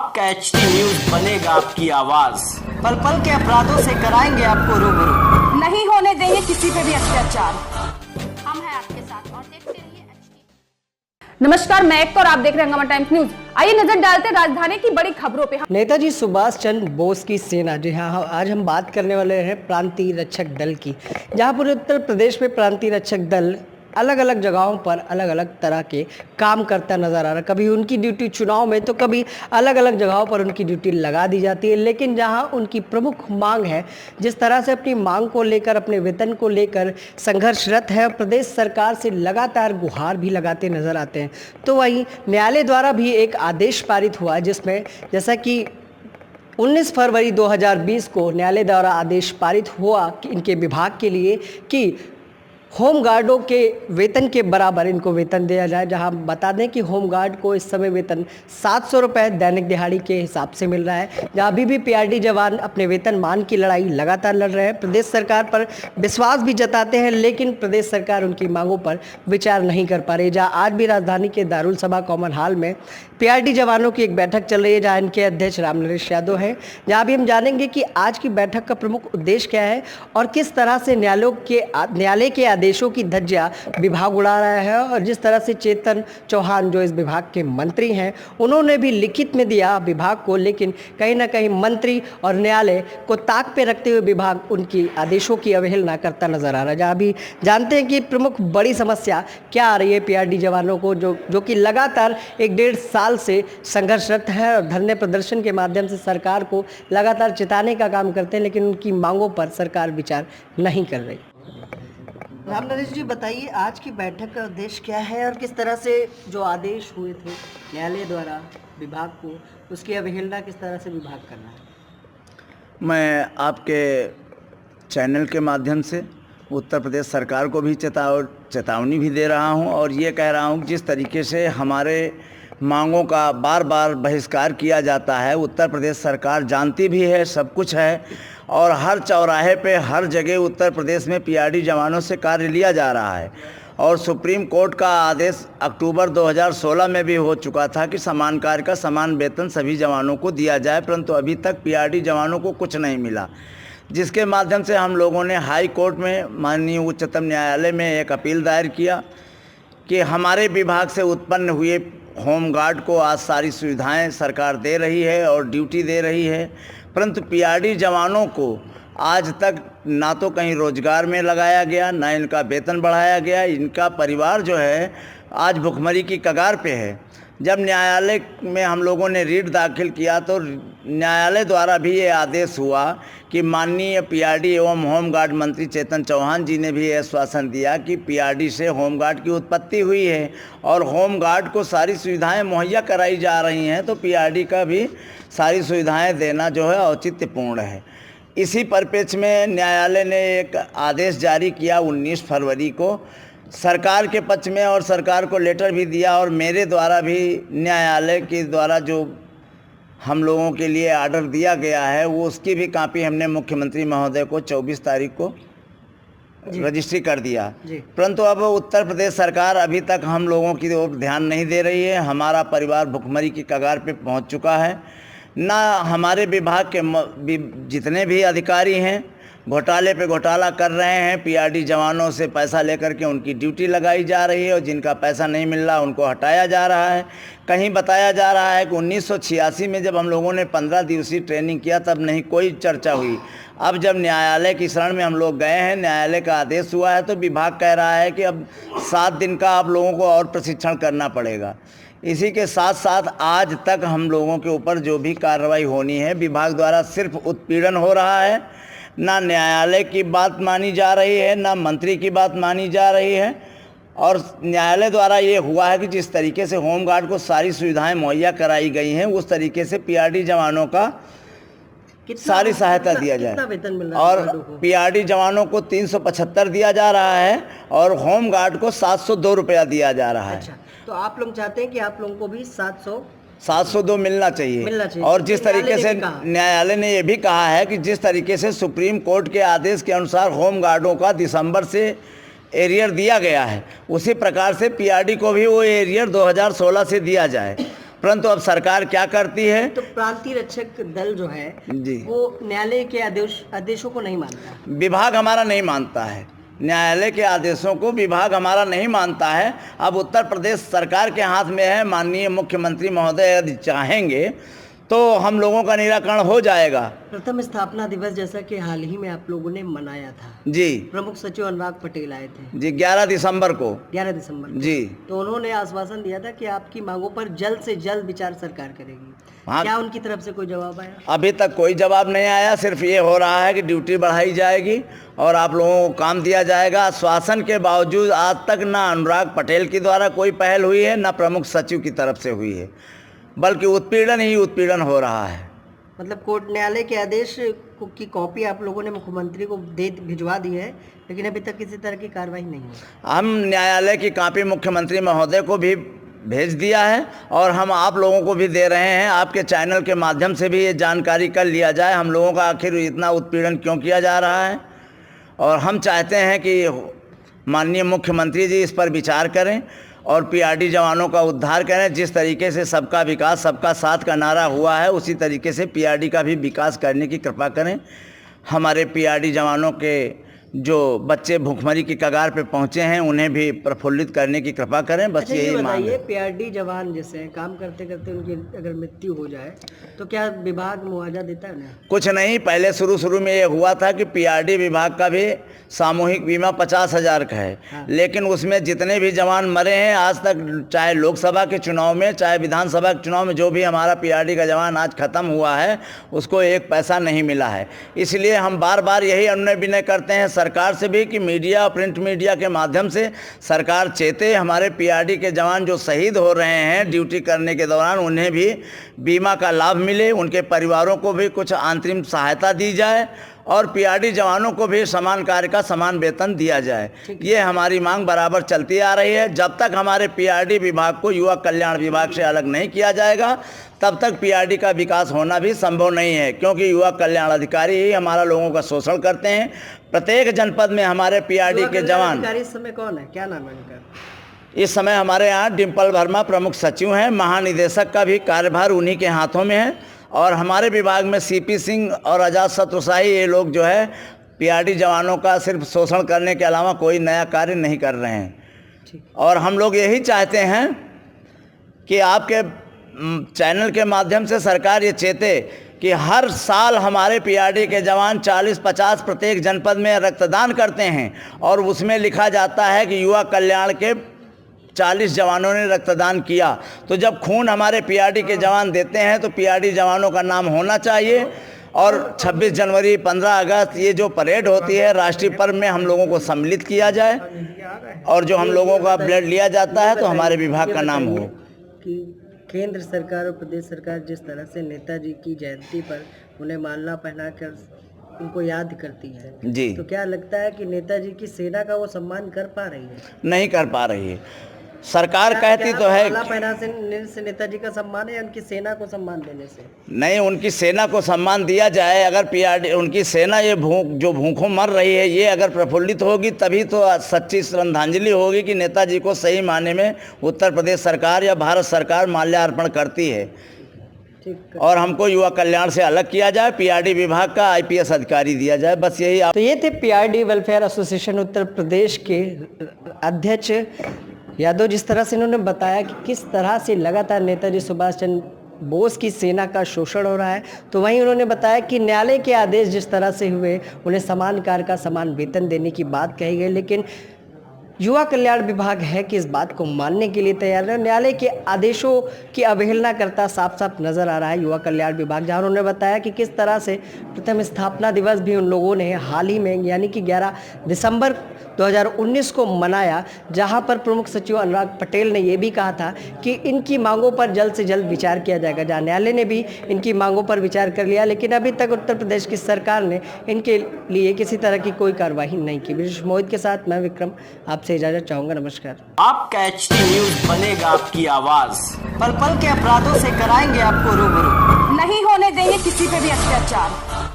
आपका HT news बनेगा आपकी आवाज। पल पल के अपराधों से कराएंगे आपको रूबरू। नहीं होने देंगे किसी पे भी अत्याचार। हम हैं आपके साथ और देखते रहिए एचटी। नमस्कार, मैं एक और आप देख रहे हैं हंगामा टाइम्स न्यूज। आइए नजर डालते हैं राजधानी की बड़ी खबरों पे। नेताजी सुभाष चंद्र बोस की सेना, जी हाँ, आज हम बात करने वाले हैं प्रांतीय रक्षक दल की, जहाँ पूरे उत्तर प्रदेश में प्रांतीय रक्षक दल अलग अलग जगहों पर अलग अलग तरह के काम करता नजर आ रहा है। कभी उनकी ड्यूटी चुनाव में तो कभी अलग अलग जगहों पर उनकी ड्यूटी लगा दी जाती है। लेकिन जहां उनकी प्रमुख मांग है, जिस तरह से अपनी मांग को लेकर, अपने वेतन को लेकर संघर्षरत है, प्रदेश सरकार से लगातार गुहार भी लगाते नजर आते हैं। तो वहीं न्यायालय द्वारा भी एक आदेश पारित हुआ, जिसमें जैसा कि 19 फरवरी 2020 को न्यायालय द्वारा आदेश पारित हुआ कि इनके विभाग के लिए कि होमगार्डों के वेतन के बराबर इनको वेतन दिया जाए। जहां बता दें कि होमगार्ड को इस समय वेतन 700 रुपये दैनिक दिहाड़ी के हिसाब से मिल रहा है। जहां अभी भी पीआरडी जवान अपने वेतन मान की लड़ाई लगातार लड़ रहे हैं, प्रदेश सरकार पर विश्वास भी जताते हैं, लेकिन प्रदेश सरकार उनकी मांगों पर विचार नहीं कर पा रही। जहाँ आज भी राजधानी के दारुल सभा कॉमन हॉल में पीआरडी जवानों की एक बैठक चल रही है, जहाँ इनके अध्यक्ष रामनरेश यादव हैं। जहाँ भी हम जानेंगे कि आज की बैठक का प्रमुख उद्देश्य क्या है और किस तरह से न्यायालय के आदेशों की धज्जियां विभाग उड़ा रहा है। और जिस तरह से चेतन चौहान, जो इस विभाग के मंत्री हैं, उन्होंने भी लिखित में दिया विभाग को, लेकिन कहीं ना कहीं मंत्री और न्यायालय को ताक पे रखते हुए विभाग उनकी आदेशों की अवहेलना करता नजर आ रहा है। जहाँ भी जानते हैं कि प्रमुख बड़ी समस्या क्या आ रही है पीआरडी जवानों को, जो कि लगातार 1-1.5 साल से संघर्षरत है और धरने प्रदर्शन के माध्यम से सरकार को लगातार चिताने का काम करते हैं, लेकिन उनकी मांगों पर सरकार विचार नहीं कर रही। रामनरेश जी, बताइए आज की बैठक का उद्देश्य क्या है और किस तरह से जो आदेश हुए थे न्यायालय द्वारा विभाग को, उसकी अवहेलना किस तरह से विभाग करना है? मैं आपके चैनल के माध्यम से उत्तर प्रदेश सरकार को भी चेतावनी भी दे रहा हूं और ये कह रहा हूं कि जिस तरीके से हमारे मांगों का बार बार बहिष्कार किया जाता है, उत्तर प्रदेश सरकार जानती भी है, सब कुछ है, और हर चौराहे पे हर जगह उत्तर प्रदेश में पीआरडी जवानों से कार्य लिया जा रहा है। और सुप्रीम कोर्ट का आदेश अक्टूबर 2016 में भी हो चुका था कि समान कार्य का समान वेतन सभी जवानों को दिया जाए, परंतु अभी तक पीआरडी जवानों को कुछ नहीं मिला, जिसके माध्यम से हम लोगों ने हाई कोर्ट में, माननीय उच्चतम न्यायालय में एक अपील दायर किया कि हमारे विभाग से उत्पन्न हुए होमगार्ड को आज सारी सुविधाएं सरकार दे रही है और ड्यूटी दे रही है, परंतु पीआरडी जवानों को आज तक ना तो कहीं रोजगार में लगाया गया, ना इनका वेतन बढ़ाया गया। इनका परिवार जो है आज भुखमरी की कगार पे है। जब न्यायालय में हम लोगों ने रिट दाखिल किया तो न्यायालय द्वारा भी ये आदेश हुआ कि माननीय पीआरडी एवं होमगार्ड मंत्री चेतन चौहान जी ने भी ये आश्वासन दिया कि पीआरडी से होमगार्ड की उत्पत्ति हुई है और होमगार्ड को सारी सुविधाएं मुहैया कराई जा रही हैं, तो पीआरडी का भी सारी सुविधाएं देना जो है औचित्यपूर्ण है। इसी परिप्रेक्ष्य में न्यायालय ने एक आदेश जारी किया 19 फरवरी को सरकार के पक्ष में, और सरकार को लेटर भी दिया, और मेरे द्वारा भी न्यायालय के द्वारा जो हम लोगों के लिए आर्डर दिया गया है, वो उसकी भी कॉपी हमने मुख्यमंत्री महोदय को 24 तारीख को रजिस्ट्री कर दिया। परंतु अब उत्तर प्रदेश सरकार अभी तक हम लोगों की ओर ध्यान नहीं दे रही है। हमारा परिवार भुखमरी की कगार पे पहुंच चुका है। ना हमारे विभाग के जितने भी अधिकारी हैं घोटाले पे घोटाला कर रहे हैं, पीआरडी जवानों से पैसा लेकर के उनकी ड्यूटी लगाई जा रही है और जिनका पैसा नहीं मिल रहा उनको हटाया जा रहा है। कहीं बताया जा रहा है कि 1986 में जब हम लोगों ने 15 दिवसीय ट्रेनिंग किया तब नहीं कोई चर्चा हुई। अब जब न्यायालय की शरण में हम लोग गए हैं, न्यायालय का आदेश हुआ है, तो विभाग कह रहा है कि अब 7 दिन का आप लोगों को और प्रशिक्षण करना पड़ेगा। इसी के साथ साथ आज तक हम लोगों के ऊपर जो भी कार्रवाई होनी है, विभाग द्वारा सिर्फ उत्पीड़न हो रहा है। ना न्यायालय की बात मानी जा रही है, ना मंत्री की बात मानी जा रही है। और न्यायालय द्वारा ये हुआ है कि जिस तरीके से होमगार्ड को सारी सुविधाएं मुहैया कराई गई हैं, उस तरीके से पीआरडी जवानों का सारी सहायता दिया जाए। और पीआरडी जवानों को 375 दिया जा रहा है और होमगार्ड को 702 रुपया दिया जा रहा है। अच्छा, तो आप लोग चाहते हैं कि आप लोगों को भी 702 मिलना चाहिए। और जिस तरीके से न्यायालय ने यह भी कहा है कि जिस तरीके से सुप्रीम कोर्ट के आदेश के अनुसार होमगार्डों का दिसंबर से एरियर दिया गया है, उसी प्रकार से पीआरडी को भी वो एरियर 2016 से दिया जाए। परंतु अब सरकार क्या करती है। तो प्रांतीय रक्षक दल जो है जी, वो न्यायालय के आदेशों को नहीं मानता, विभाग हमारा नहीं मानता है, न्यायालय के आदेशों को विभाग हमारा नहीं मानता है। अब उत्तर प्रदेश सरकार के हाथ में है। माननीय मुख्यमंत्री महोदय यदि चाहेंगे तो हम लोगों का निराकरण हो जाएगा। प्रथम स्थापना दिवस जैसा कि हाल ही में आप लोगों ने मनाया था, जी, प्रमुख सचिव अनुराग पटेल आए थे जी, 11 दिसंबर को। 11 दिसंबर को। जी, तो उन्होंने आश्वासन दिया था कि आपकी मांगों पर जल्द से जल्द विचार सरकार करेगी। हाँ। क्या उनकी तरफ से कोई जवाब आया? अभी तक कोई जवाब नहीं आया। सिर्फ ये हो रहा है कि ड्यूटी बढ़ाई जाएगी और आप लोगों को काम दिया जाएगा। आश्वासन के बावजूद आज तक ना अनुराग पटेल के द्वारा कोई पहल हुई है, ना प्रमुख सचिव की तरफ से हुई है, बल्कि उत्पीड़न ही उत्पीड़न हो रहा है। मतलब कोर्ट न्यायालय के आदेश की कॉपी आप लोगों ने मुख्यमंत्री को भिजवा दी है, लेकिन अभी तक किसी तरह की कार्रवाई नहीं हुई। हम न्यायालय की कॉपी मुख्यमंत्री महोदय को भी भेज दिया है और हम आप लोगों को भी दे रहे हैं। आपके चैनल के माध्यम से भी ये जानकारी कर लिया जाए हम लोगों का आखिर इतना उत्पीड़न क्यों किया जा रहा है। और हम चाहते हैं कि माननीय मुख्यमंत्री जी इस पर विचार करें और पीआरडी जवानों का उद्धार करें। जिस तरीके से सबका विकास सबका साथ का नारा हुआ है, उसी तरीके से पीआरडी का भी विकास करने की कृपा करें। हमारे पीआरडी जवानों के जो बच्चे भूखमरी की कगार पे पहुंचे हैं उन्हें भी प्रफुल्लित करने की कृपा करें। बस यही मांग है। पीआरडी जवान जैसे काम करते करते उनकी अगर मृत्यु हो जाए तो क्या विभाग मुआवजा देता है ना? कुछ नहीं, पहले शुरू में ये हुआ था कि पीआरडी विभाग का भी सामूहिक बीमा 50,000 का है। हाँ। लेकिन उसमें जितने भी जवान मरे हैं आज तक, चाहे लोकसभा के चुनाव में चाहे विधानसभा के चुनाव में, जो भी हमारा पीआरडी का जवान आज ख़त्म हुआ है उसको एक पैसा नहीं मिला है। इसलिए हम बार बार यही अनुनय विनय करते हैं सरकार से भी कि मीडिया, प्रिंट मीडिया के माध्यम से सरकार चेते। हमारे पीआरडी के जवान जो शहीद हो रहे हैं ड्यूटी करने के दौरान, उन्हें भी बीमा का लाभ मिले, उनके परिवारों को भी कुछ अंतरिम सहायता दी जाए और पीआरडी जवानों को भी समान कार्य का समान वेतन दिया जाए। ये हमारी मांग बराबर चलती आ रही है। जब तक हमारे पीआरडी विभाग को युवा कल्याण विभाग से अलग नहीं किया जाएगा तब तक पीआरडी का विकास होना भी संभव नहीं है, क्योंकि युवा कल्याण अधिकारी ही हमारा लोगों का शोषण करते हैं। प्रत्येक जनपद में हमारे पीआरडी के जवान। इस समय कौन है, क्या नाम है उनका? इस समय हमारे यहाँ डिम्पल वर्मा प्रमुख सचिव हैं। महानिदेशक का भी कार्यभार उन्हीं के हाथों में है और हमारे विभाग में सीपी सिंह और आजाद शत्रुशाही, ये लोग जो है पीआरडी जवानों का सिर्फ शोषण करने के अलावा कोई नया कार्य नहीं कर रहे हैं। और हम लोग यही चाहते हैं कि आपके चैनल के माध्यम से सरकार ये चेते कि हर साल हमारे पीआरडी के जवान 40-50 प्रत्येक जनपद में रक्तदान करते हैं और उसमें लिखा जाता है कि युवा कल्याण के 40 जवानों ने रक्तदान किया। तो जब खून हमारे पीआरडी के जवान देते हैं तो पीआरडी जवानों का नाम होना चाहिए। और 26 जनवरी, 15 अगस्त ये जो परेड होती है राष्ट्रीय पर्व में हम लोगों को सम्मिलित किया जाए और जो हम लोगों का ब्लड लिया जाता है तो हमारे विभाग का नाम हो। कि केंद्र सरकार और प्रदेश सरकार जिस तरह से नेताजी की जयंती पर उन्हें माला पहनाकर उनको याद करती है, जी, तो क्या लगता है कि नेताजी की सेना का वो सम्मान कर पा रही है? नहीं कर पा रही है। सरकार कहती तो है माला पहनाने से नेताजी का सम्मान है या उनकी सेना को सम्मान देने से? नहीं, उनकी सेना को सम्मान दिया जाए। अगर पीआरडी, उनकी सेना ये जो भूखों मर रही है, ये अगर प्रफुल्लित होगी तभी तो सच्ची श्रद्धांजलि होगी कि नेताजी को सही मायने में उत्तर प्रदेश सरकार या भारत सरकार माल्यार्पण करती है। और हमको युवा कल्याण से अलग किया जाए, पीआरडी विभाग का आईपीएस अधिकारी दिया जाए, बस यही। तो ये थे PRD welfare association Uttar Pradesh के अध्यक्ष यादव। जिस तरह से इन्होंने बताया कि किस तरह से लगातार नेताजी सुभाष चंद्र बोस की सेना का शोषण हो रहा है, तो वहीं उन्होंने बताया कि न्यायालय के आदेश जिस तरह से हुए उन्हें समान कार्य का समान वेतन देने की बात कही गई, लेकिन युवा कल्याण विभाग है कि इस बात को मानने के लिए तैयार है। न्यायालय के आदेशों की अवहेलना करता साफ साफ नजर आ रहा है युवा कल्याण विभाग, जहां उन्होंने बताया कि किस तरह से प्रथम स्थापना दिवस भी उन लोगों ने हाल ही में यानी कि 11 दिसंबर 2019 को मनाया, जहां पर प्रमुख सचिव अनुराग पटेल ने यह भी कहा था कि इनकी मांगों पर जल्द से जल्द विचार किया जाएगा। जहां न्यायालय ने भी इनकी मांगों पर विचार कर लिया, लेकिन अभी तक उत्तर प्रदेश की सरकार ने इनके लिए किसी तरह की कोई कार्रवाई नहीं की। विशेष मोहित के साथ मैं विक्रम आपसे इजाजत चाहूंगा। नमस्कार। आपका एचटी न्यूज बनेगा आपकी आवाज, पल पल के अपराधों से कराएंगे आपको रूबरू। नहीं होने देंगे किसी पे भी अत्याचार।